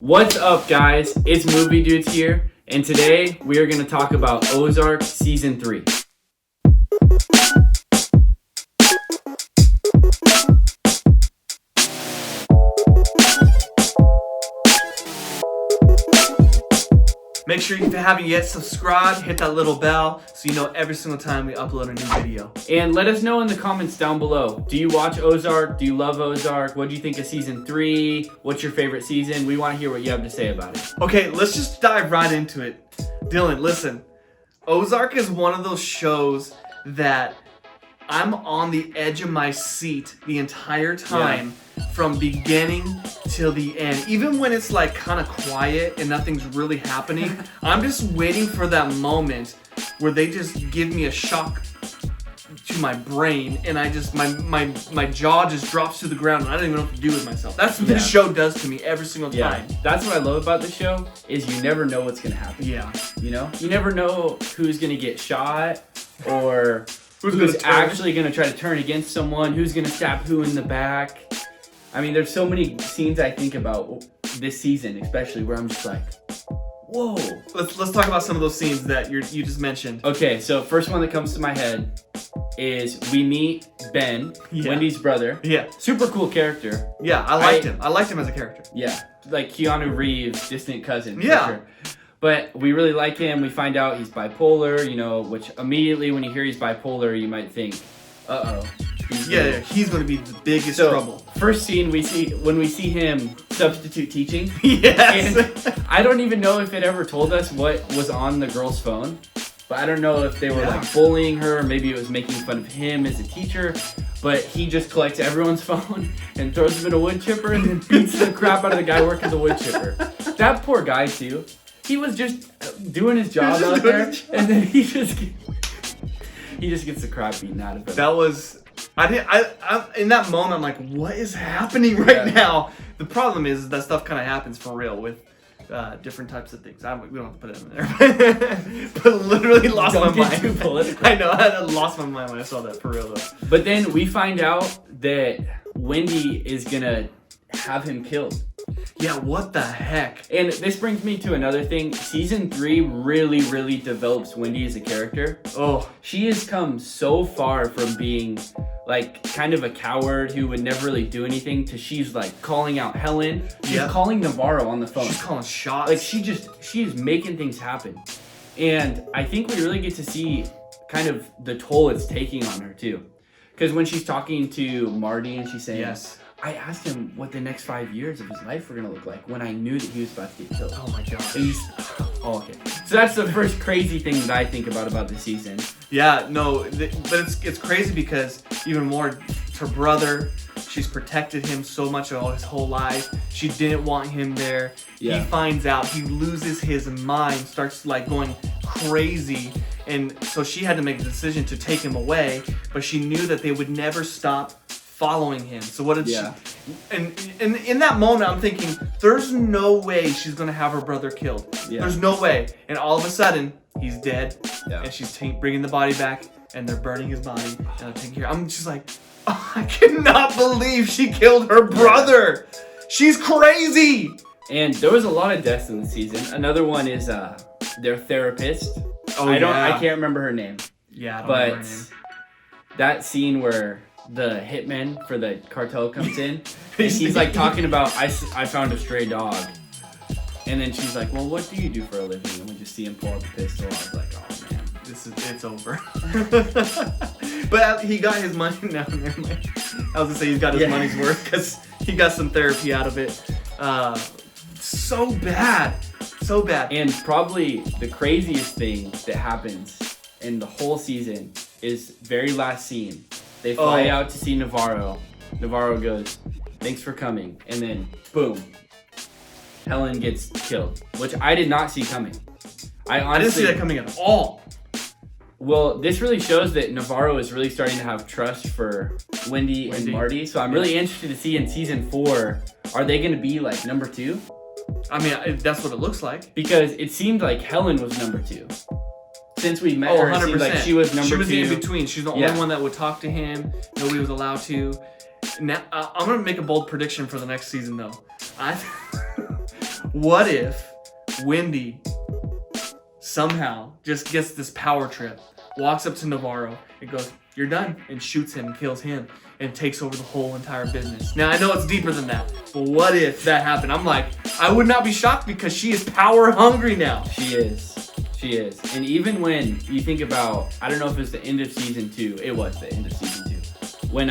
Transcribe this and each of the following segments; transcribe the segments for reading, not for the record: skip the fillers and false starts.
What's up, guys? It's Movie Dudes here, and today we are going to talk about Ozark Season 3. Make sure if you haven't yet, subscribe, hit that little bell so you know every single time we upload a new video. And let us know in the comments down below. Do you watch Ozark? Do you love Ozark? What do you think of Season 3? What's your favorite season? We want to hear what you have to say about it. Okay, let's just dive right into it. Dylan, listen. Ozark is one of those shows that I'm on the edge of my seat the entire time, from beginning till the end. Even when it's like kind of quiet and nothing's really happening, I'm just waiting for that moment where they just give me a shock to my brain and I just my jaw just drops to the ground and I don't even know what to do with myself. That's what this show does to me every single time. That's what I love about the show, is you never know what's going to happen. Yeah. You know? You never know who's going to get shot or who's actually going to try to turn against someone, who's going to stab who in the back. I mean, there's so many scenes I think about this season, especially, where I'm just like, whoa. Let's talk about some of those scenes that you just mentioned. Okay, so first one that comes to my head is we meet Ben, Wendy's brother. Yeah. Super cool character. Yeah, I liked him. I liked him as a character. Yeah, like Keanu Reeves' distant cousin. Yeah. For sure. But we really like him. We find out he's bipolar, you know, which immediately when you hear he's bipolar, you might think, uh-oh. He's going to be the biggest trouble. First scene when we see him substitute teaching. Yes. And I don't even know if it ever told us what was on the girl's phone. But I don't know if they were like bullying her, or maybe it was making fun of him as a teacher. But he just collects everyone's phone and throws them in a wood chipper and then beats the crap out of the guy working the wood chipper. That poor guy too. He was just doing his job out there, and then he just gets the crap beaten out of him. That was, I in that moment I'm like, what is happening right now? The problem is that stuff kind of happens for real with different types of things. We don't have to put it in there, but literally lost my mind. Too political. I know, I lost my mind when I saw that, for real though. But then we find out that Wendy is gonna have him killed. Yeah, what the heck? And this brings me to another thing. Season 3 really, really develops Wendy as a character. Oh. She has come so far from being like kind of a coward who would never really do anything to she's like calling out Helen. She's calling Navarro on the phone. She's calling shots. Like she's making things happen. And I think we really get to see kind of the toll it's taking on her too. Because when she's talking to Marty and she's saying, I asked him what the next 5 years of his life were going to look like when I knew that he was about to get killed. Oh my God. Okay. So that's the first crazy thing that I think about this season. Yeah, no, but it's crazy because even more, it's her brother. She's protected him so much all his whole life. She didn't want him there. Yeah. He finds out, he loses his mind, starts like going crazy. And so she had to make a decision to take him away, but she knew that they would never stop following him. So what did she? And in that moment, I'm thinking, there's no way she's gonna have her brother killed. Yeah. There's no way. And all of a sudden, he's dead. Yeah. And she's bringing the body back, and they're burning his body, and they're taking care. I'm just like, oh, I cannot believe she killed her brother. She's crazy. And there was a lot of deaths in the season. Another one is their therapist. Oh, I can't remember her name. Yeah, I don't remember her name. That scene where the hitman for the cartel comes in and he's like talking about I found a stray dog, and then she's like, well, what do you do for a living? And we just see him pull up a pistol. I was like, oh man, it's over. But he got his money now. I was gonna say he's got his money's worth because he got some therapy out of it. So bad. And probably the craziest thing that happens in the whole season is very last scene. They fly out to see Navarro. Navarro goes, thanks for coming. And then, boom, Helen gets killed, which I did not see coming. I didn't see that coming at all. Well, this really shows that Navarro is really starting to have trust for Wendy and Marty. So I'm really interested to see in season 4, are they going to be like number 2? I mean, that's what it looks like. Because it seemed like Helen was number 2. Since we met her, 100%. It seemed like she was number 2. She was in between. She's the only one that would talk to him. Nobody was allowed to. Now, I'm going to make a bold prediction for the next season, though. What if Wendy somehow just gets this power trip, walks up to Navarro and goes, "You're done," and shoots him and kills him and takes over the whole entire business. Now, I know it's deeper than that, but what if that happened? I'm like, I would not be shocked because she is power hungry now. She is. And even when you think about, I don't know if it was the end of season 2. It was the end of season 2. When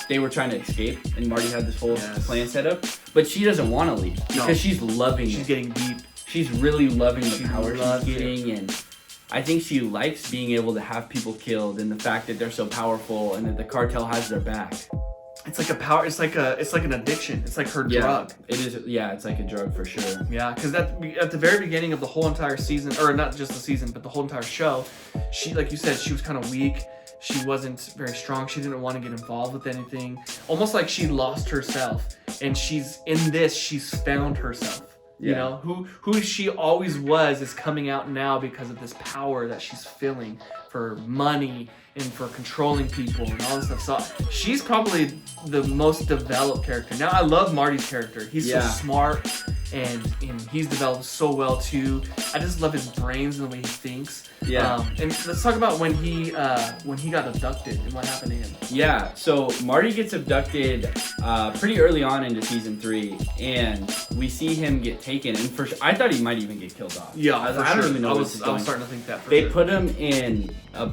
they were trying to escape and Marty had this whole plan set up. But she doesn't want to leave because she's loving it. She's getting deep. She's really loving the power she's getting. And I think she likes being able to have people killed and the fact that they're so powerful and that the cartel has their back. It's like it's like an addiction. It's like her drug. It is. Yeah, it's like a drug for sure. Yeah, because at the very beginning of the whole entire season, or not just the season, but the whole entire show, she, like you said, she was kind of weak. She wasn't very strong. She didn't want to get involved with anything. Almost like she lost herself. And she's found herself. You know, who she always was is coming out now because of this power that she's feeling for money and for controlling people and all this stuff. So she's probably the most developed character. Now, I love Marty's character. He's so smart and he's developed so well too. I just love his brains and the way he thinks. Yeah. And let's talk about when he got abducted and what happened to him. Yeah. So Marty gets abducted pretty early on into season 3, and we see him get taken. And I thought he might even get killed off. Yeah, I don't even know. I was starting to think that. They put him in a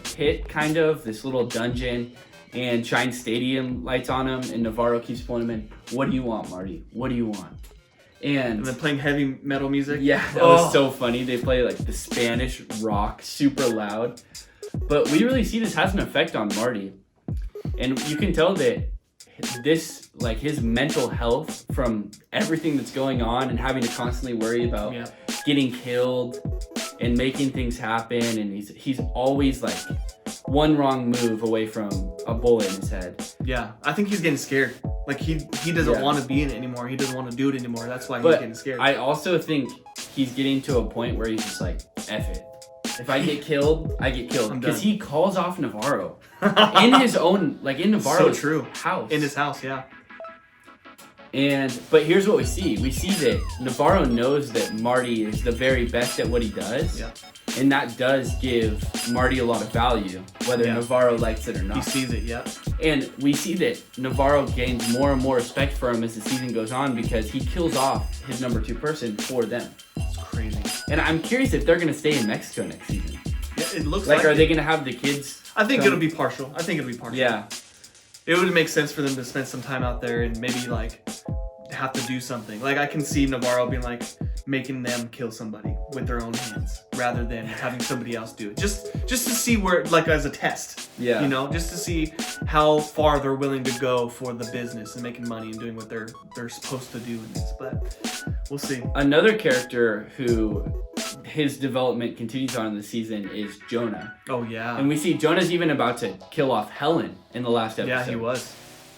pit, kind of this little dungeon, and shine stadium lights on him. And Navarro keeps pulling him in. What do you want, Marty? What do you want? And then playing heavy metal music. Yeah, that was so funny. They play like the Spanish rock super loud. But we really see this has an effect on Marty. And you can tell that this, like his mental health from everything that's going on and having to constantly worry about getting killed and making things happen. And he's always like one wrong move away from a bullet in his head. Yeah, I think he's getting scared. Like he doesn't want to be in it anymore. He doesn't want to do it anymore. That's why he's getting scared. I also think he's getting to a point where he's just like, F it. If I get killed, I get killed. Because he calls off Navarro in his own, like in Navarro's house. In his house, yeah. But here's what we see. We see that Navarro knows that Marty is the very best at what he does. Yeah. And that does give Marty a lot of value, whether Navarro likes it or not. He sees it, yeah. And we see that Navarro gains more and more respect for him as the season goes on because he kills off his number 2 person for them. It's crazy. And I'm curious if they're going to stay in Mexico next season. Yeah, it looks like are they going to have the kids? I think it'll be partial. Yeah. It would make sense for them to spend some time out there and maybe like have to do something. Like I can see Navarro being like making them kill somebody with their own hands rather than having somebody else do it. Just to see where, like as a test. Yeah. You know, just to see how far they're willing to go for the business and making money and doing what they're supposed to do in this. But we'll see. Another character who his development continues on in the season is Jonah. Oh yeah. And we see Jonah's even about to kill off Helen in the last episode. Yeah, he was.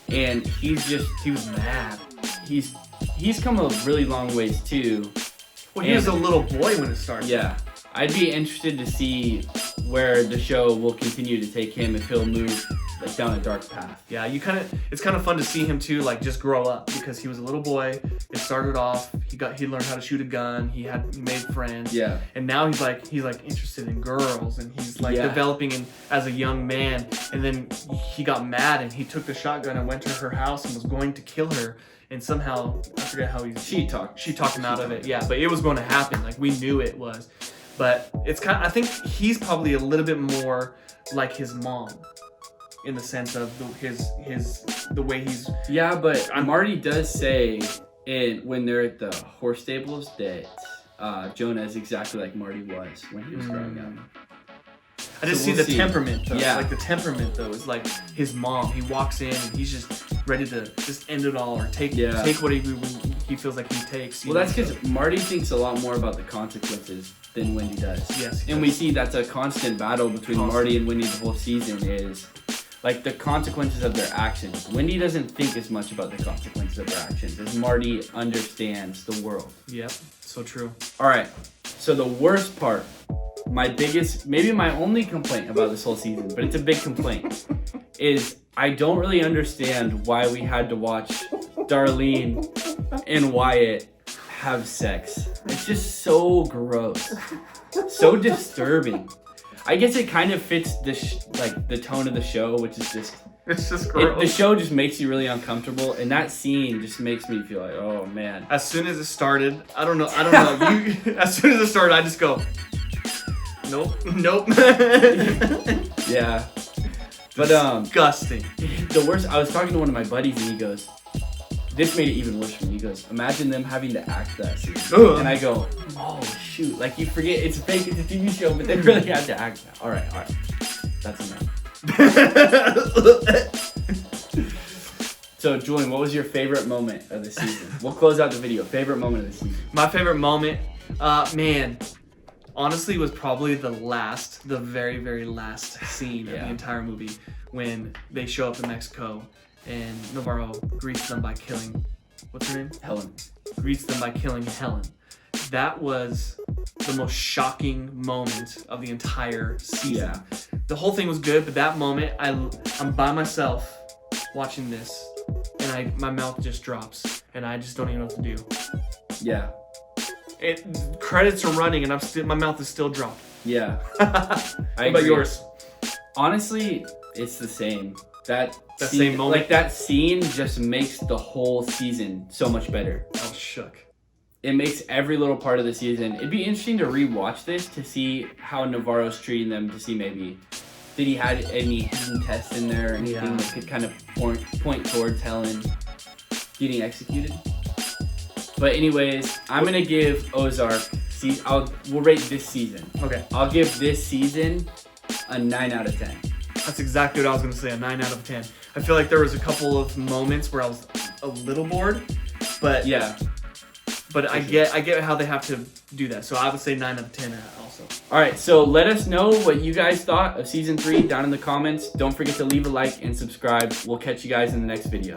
And he was mad. He's come a really long ways too. Well, he was a little boy when it started. Yeah. I'd be interested to see where the show will continue to take him, if he'll move like down a dark path. Yeah, it's kind of fun to see him too, like just grow up because he was a little boy. It started off, he learned how to shoot a gun. He made friends. Yeah. And now he's like interested in girls and he's like developing as a young man. And then he got mad and he took the shotgun and went to her house and was going to kill her. And somehow, I forget how she talked him out of it. Yeah, but it was going to happen. Like we knew it was. But I think he's probably a little bit more like his mom in the sense of the way he's. Yeah, but Marty does say when they're at the horse stables that Jonah is exactly like Marty was when he was growing up. I just see the temperament though. Yeah. Like the temperament though is like his mom. He walks in and he's just ready to just end it all or take what he feels like he takes. Well, that's because Marty thinks a lot more about the consequences than Wendy does. Yes. And we see that's a constant battle between Marty and Wendy the whole season is like the consequences of their actions. Wendy doesn't think as much about the consequences of her actions as Marty understands the world. Yep. So true. All right. So the worst part, my biggest, maybe my only complaint about this whole season, but it's a big complaint, is I don't really understand why we had to watch Darlene and Wyatt have sex. It's just so gross, so disturbing. I guess it kind of fits the tone of the show, which is just. It's just gross. The show just makes you really uncomfortable, and that scene just makes me feel like, oh man. As soon as it started, I don't know. As soon as it started, I just go, nope. Yeah. But disgusting. The worst. I was talking to one of my buddies, and he goes, "This made it even worse for me." He goes, "Imagine them having to act that scene." Ugh. And I go, "Oh shoot!" Like you forget it's fake, it's a TV show, but they really had to act that. All right, that's enough. So, Julian, what was your favorite moment of the season? We'll close out the video. Favorite moment of the season. My favorite moment, man, honestly, was probably the very, very last scene of the entire movie when they show up in Mexico and Navarro greets them by killing, what's her name? Helen. Greets them by killing Helen. That was the most shocking moment of the entire season. Yeah. The whole thing was good, but that moment, I'm by myself watching this, and my mouth just drops, and I just don't even know what to do. Yeah. Credits are running, and my mouth is still dropped. Yeah. What about yours? Honestly, it's the same. That scene, same moment? Like, that scene just makes the whole season so much better. I was shook. It makes every little part of the season. It'd be interesting to rewatch this to see how Navarro's treating them, to see maybe did he had any hidden tests in there or anything that could kind of point towards Helen getting executed. But anyways, I'm gonna give Ozark. We'll rate this season. Okay. I'll give this season a 9 out of 10. That's exactly what I was gonna say. A 9 out of 10. I feel like there was a couple of moments where I was a little bored, but yeah. But I get how they have to do that. So I would say 9 out of 10 also. All right, so let us know what you guys thought of season 3 down in the comments. Don't forget to leave a like and subscribe. We'll catch you guys in the next video.